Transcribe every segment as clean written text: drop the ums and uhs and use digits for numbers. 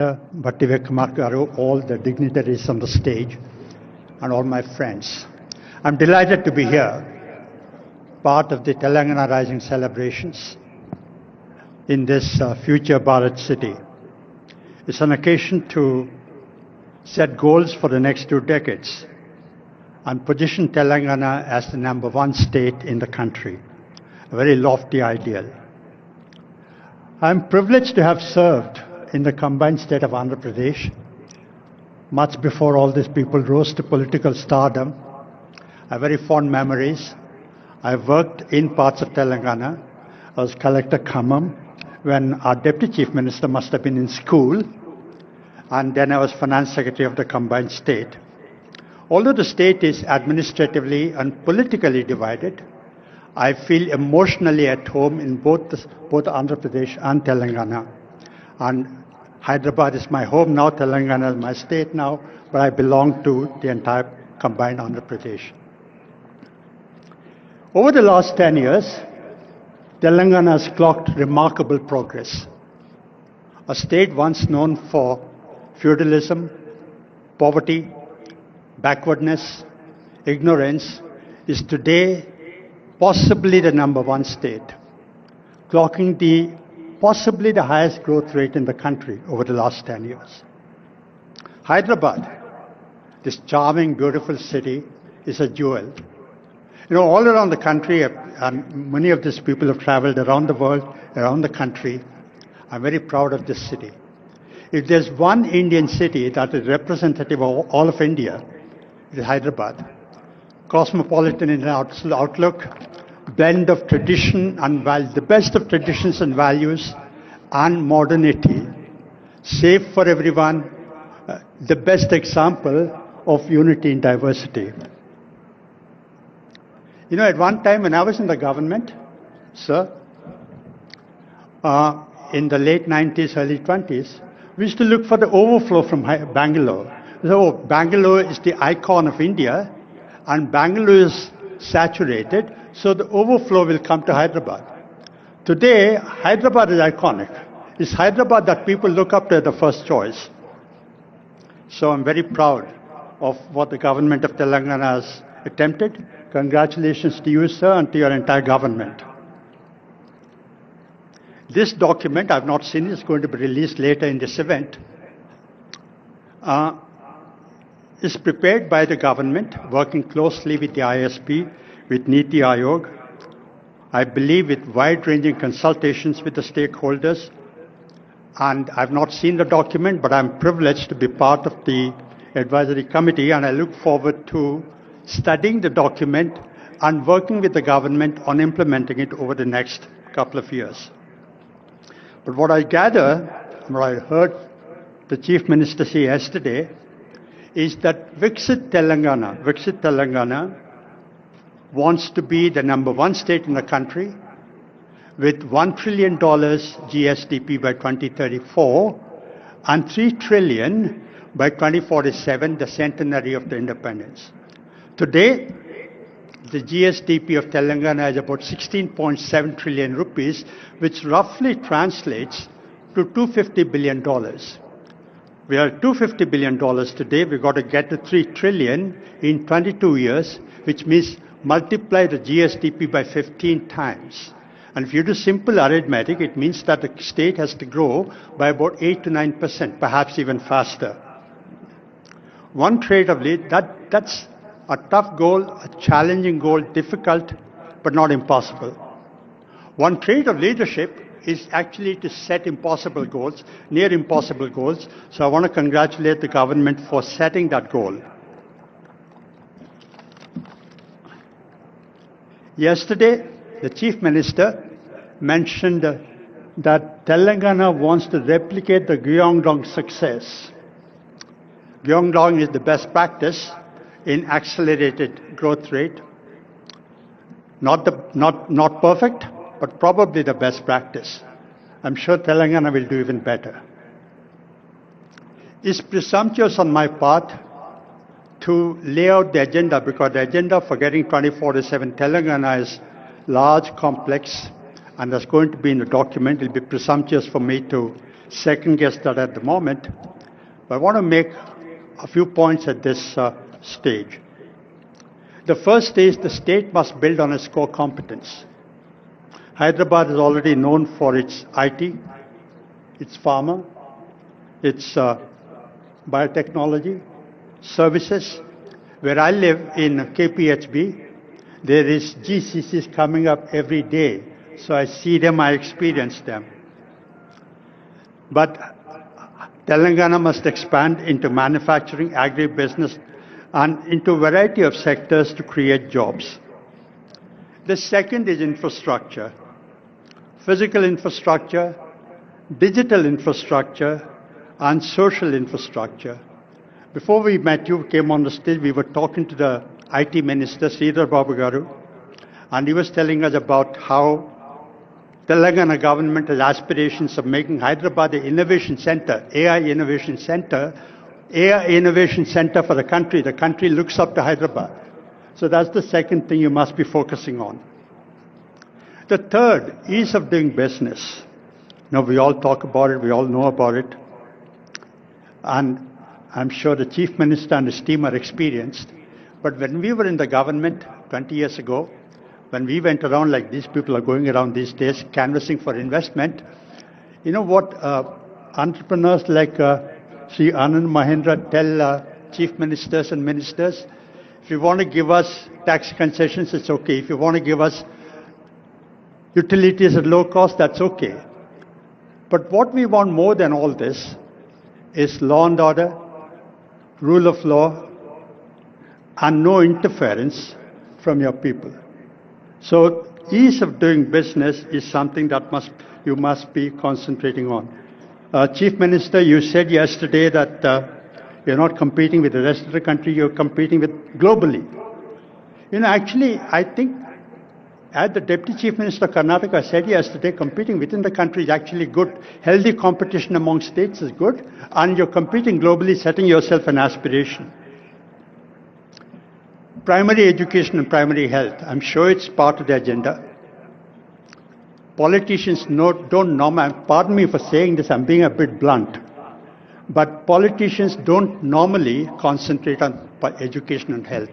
Garu, all the dignitaries on the stage, and all my friends. I'm delighted to be here, part of the Telangana Rising celebrations in this future Bharat city. It's an occasion to set goals for the next 2 decades and position Telangana as the #1 state in the country, a very lofty ideal. I'm privileged to have served in the combined state of Andhra Pradesh much before all these people rose to political stardom. I have very fond memories. I worked in parts of Telangana. I was Collector Khammam when our Deputy Chief Minister must have been in school, and then I was Finance Secretary of the combined state. Although the state is administratively and politically divided, I feel emotionally at home in both Andhra Pradesh and Telangana. And Hyderabad is my home now, Telangana is my state now, but I belong to the entire combined Andhra Pradesh. Over the last 10 years, Telangana has clocked remarkable progress. A state once known for feudalism, poverty, backwardness, ignorance, is today possibly the #1 state, clocking possibly the highest growth rate in the country over the last 10 years. Hyderabad, this charming, beautiful city, is a jewel. You know, all around the country, and many of these people have traveled around the world, around the country. I'm very proud of this city. If there's one Indian city that is representative of all of India, it is Hyderabad. Cosmopolitan in outlook, blend of tradition and the best of traditions and values and modernity, safe for everyone, the best example of unity in diversity. You know, at one time when I was in the government, sir, in the late 90s, early 20s, we used to look for the overflow from Bangalore. So Bangalore is the icon of India, and Bangalore is saturated, so the overflow will come to Hyderabad. Today, Hyderabad is iconic. It's Hyderabad that people look up to as the first choice. So I'm very proud of what the government of Telangana has attempted. Congratulations to you, sir, and to your entire government. This document, I've not seen it, it's going to be released later in this event, is prepared by the government, working closely with the ISP, with Niti Aayog, I believe with wide-ranging consultations with the stakeholders. And I've not seen the document, but I'm privileged to be part of the advisory committee, and I look forward to studying the document and working with the government on implementing it over the next couple of years. But what I gather, what I heard the Chief Minister say yesterday, is that Viksit Telangana wants to be the #1 state in the country with $1 trillion GSDP by 2034 and $3 trillion by 2047, the centenary of the independence. Today, the GSDP of Telangana is about 16.7 trillion rupees, which roughly translates to $250 billion. We are at $250 billion today. We've got to get to 3 trillion in 22 years, which means multiply the GSDP by 15 times. And if you do simple arithmetic, it means that the state has to grow by about 8 to 9%, perhaps even faster. One trade of lead, that's a tough goal, a challenging goal, difficult, but not impossible. One trait of leadership is actually to set impossible goals, near impossible goals. So I want to congratulate the government for setting that goal. Yesterday, the Chief Minister mentioned that Telangana wants to replicate the Gyeongdong success. Gyeongdong is the best practice in accelerated growth rate. Not perfect, but probably the best practice. I'm sure Telangana will do even better. It's presumptuous on my part to lay out the agenda, because the agenda for getting 2047 Telangana is large, complex, and that's going to be in the document. It will be presumptuous for me to second guess that at the moment. But I want to make a few points at this stage. The first is the state must build on its core competence. Hyderabad is already known for its IT, its pharma, its biotechnology, services. Where I live in KPHB, there is GCCs coming up every day. So I see them, I experience them. But Telangana must expand into manufacturing, agribusiness, and into a variety of sectors to create jobs. The second is infrastructure. Physical infrastructure, digital infrastructure, and social infrastructure. Before we met, you came on the stage, we were talking to the IT Minister, Shri Duvvuri Subba Rao, and he was telling us about how Telangana government has aspirations of making Hyderabad the innovation center, AI innovation center for the country. The country looks up to Hyderabad. So that's the second thing you must be focusing on. The third, ease of doing business. Now, we all talk about it, we all know about it. And I'm sure the Chief Minister and his team are experienced. But when we were in the government 20 years ago, when we went around like these people are going around these days, canvassing for investment, you know what entrepreneurs like Sri Anand Mahindra tell chief ministers and ministers? If you want to give us tax concessions, it's okay. If you want to give us utilities at low cost, that's okay. But what we want more than all this is law and order, rule of law, and no interference from your people. So ease of doing business is something that you must be concentrating on. Chief Minister, you said yesterday that you're not competing with the rest of the country, you're competing with globally. You know, actually, I think as the Deputy Chief Minister of Karnataka said yesterday, competing within the country is actually good. Healthy competition among states is good, and you're competing globally, setting yourself an aspiration. Primary education and primary health, I'm sure it's part of the agenda. Politicians don't normally, pardon me for saying this, I'm being a bit blunt, but politicians don't normally concentrate on education and health.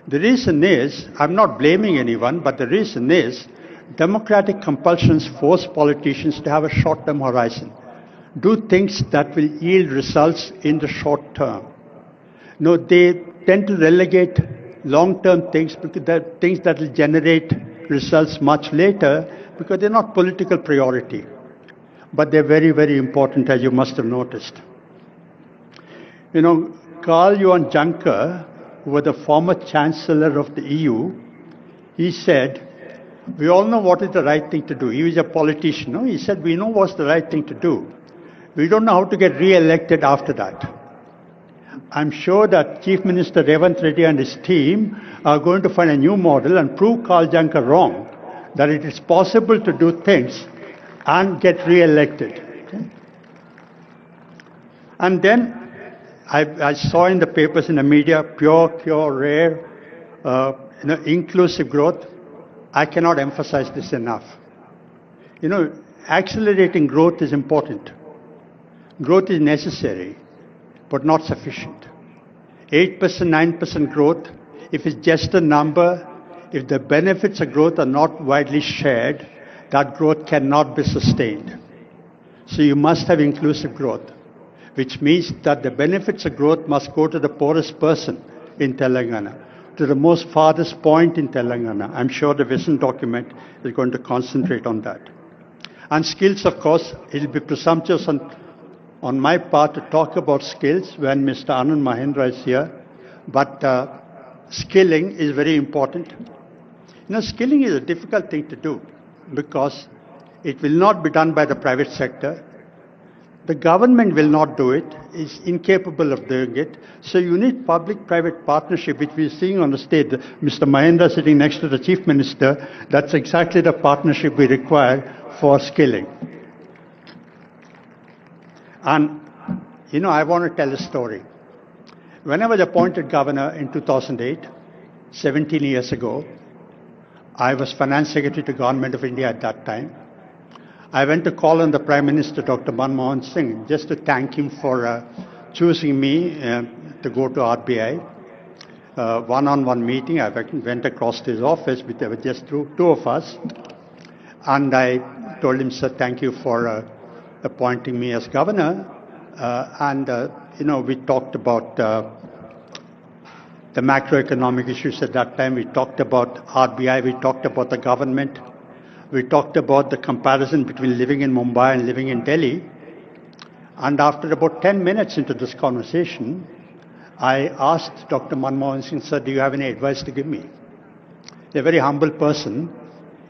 The reason is, I'm not blaming anyone, but the reason is, democratic compulsions force politicians to have a short-term horizon. Do things that will yield results in the short term. No, they tend to relegate long-term things, because they're things that will generate results much later, because they're not political priority. But they're very, very important, as you must have noticed. You know, Karl Johan Juncker, who was the former Chancellor of the EU, he said, we all know what is the right thing to do. He was a politician. No? He said, we know what's the right thing to do. We don't know how to get re-elected after that. I'm sure that Chief Minister Revanth Reddy and his team are going to find a new model and prove Karl Juncker wrong, that it is possible to do things and get re-elected. Okay? And then I saw in the papers, in the media, pure, rare, inclusive growth. I cannot emphasize this enough. You know, accelerating growth is important. Growth is necessary, but not sufficient. 8%, 9% growth, if it's just a number, if the benefits of growth are not widely shared, that growth cannot be sustained. So you must have inclusive growth, which means that the benefits of growth must go to the poorest person in Telangana, to the most farthest point in Telangana. I'm sure the vision document is going to concentrate on that. And skills, of course, it will be presumptuous on my part to talk about skills when Mr. Anand Mahindra is here, but skilling is very important. You know, skilling is a difficult thing to do because it will not be done by the private sector. The government will not do it, is incapable of doing it. So you need public-private partnership, which we're seeing on the stage. Mr. Mahindra sitting next to the Chief Minister, that's exactly the partnership we require for skilling. And, you know, I want to tell a story. When I was appointed governor in 2008, 17 years ago, I was Finance Secretary to Government of India at that time. I went to call on the Prime Minister, Dr. Manmohan Singh, just to thank him for choosing me to go to RBI. One-on-one meeting. I went across to his office with just two of us. And I told him, sir, thank you for appointing me as governor. We talked about the macroeconomic issues at that time. We talked about RBI. We talked about the government. We talked about the comparison between living in Mumbai and living in Delhi. And after about 10 minutes into this conversation, I asked Dr. Manmohan Singh, sir, do you have any advice to give me? A very humble person.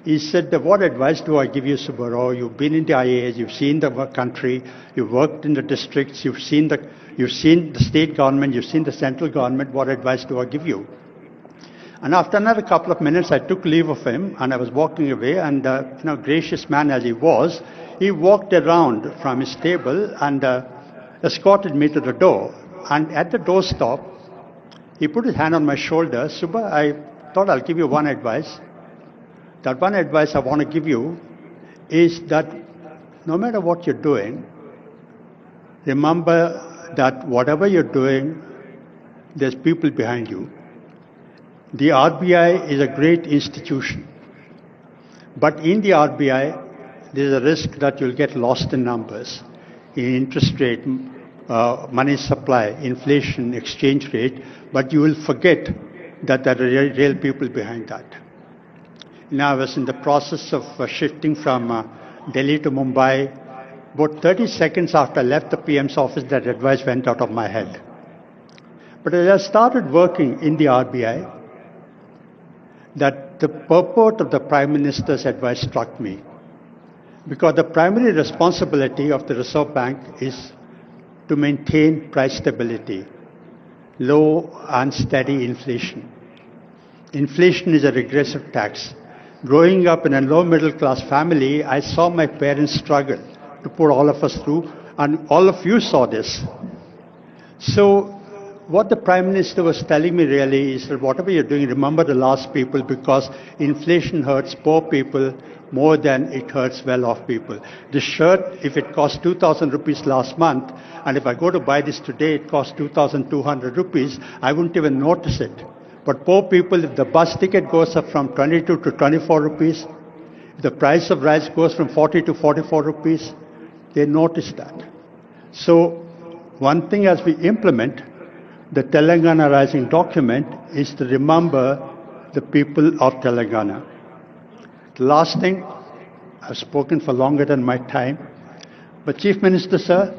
He said, what advice do I give you, Subba Rao? You've been in the IAS, you've seen the country, you've worked in the districts, you've seen the state government, you've seen the central government. What advice do I give you? And after another couple of minutes, I took leave of him and I was walking away. And, gracious man as he was, he walked around from his table and escorted me to the door. And at the doorstop, he put his hand on my shoulder. Subba, I thought I'll give you one advice. That one advice I want to give you is that no matter what you're doing, remember that whatever you're doing, there's people behind you. The RBI is a great institution. But in the RBI, there's a risk that you'll get lost in numbers, in interest rate, money supply, inflation, exchange rate, but you will forget that there are real people behind that. Now, I was in the process of shifting from Delhi to Mumbai. About 30 seconds after I left the PM's office, that advice went out of my head. But as I started working in the RBI, that the purport of the Prime Minister's advice struck me. Because the primary responsibility of the Reserve Bank is to maintain price stability, low and steady inflation. Inflation is a regressive tax. Growing up in a low middle class family, I saw my parents struggle to put all of us through, and all of you saw this. So what the Prime Minister was telling me really is that whatever you're doing, remember the last people, because inflation hurts poor people more than it hurts well-off people. This shirt, if it cost 2,000 rupees last month, and if I go to buy this today, it costs 2,200 rupees, I wouldn't even notice it. But poor people, if the bus ticket goes up from 22 to 24 rupees, if the price of rice goes from 40 to 44 rupees, they notice that. So one thing as we implement the Telangana Rising document is to remember the people of Telangana. The last thing, I've spoken for longer than my time, but Chief Minister, sir,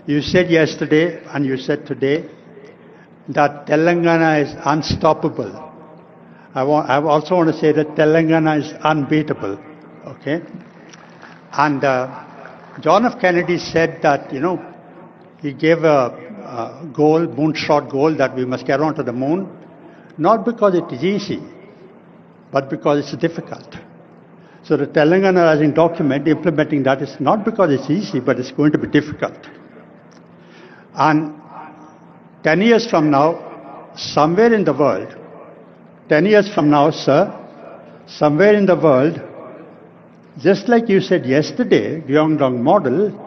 you said yesterday and you said today that Telangana is unstoppable. I also want to say that Telangana is unbeatable. Okay? And John F. Kennedy said that, he gave a goal, moonshot goal, that we must get onto the moon, not because it is easy, but because it's difficult. So the Telangana Rising document, implementing that is not because it's easy, but it's going to be difficult. And 10 years from now, somewhere in the world, 10 years from now, sir, somewhere in the world, just like you said yesterday, Gyeongdong model,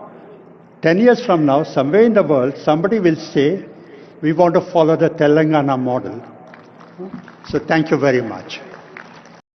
10 years from now, somewhere in the world, somebody will say, we want to follow the Telangana model. So thank you very much.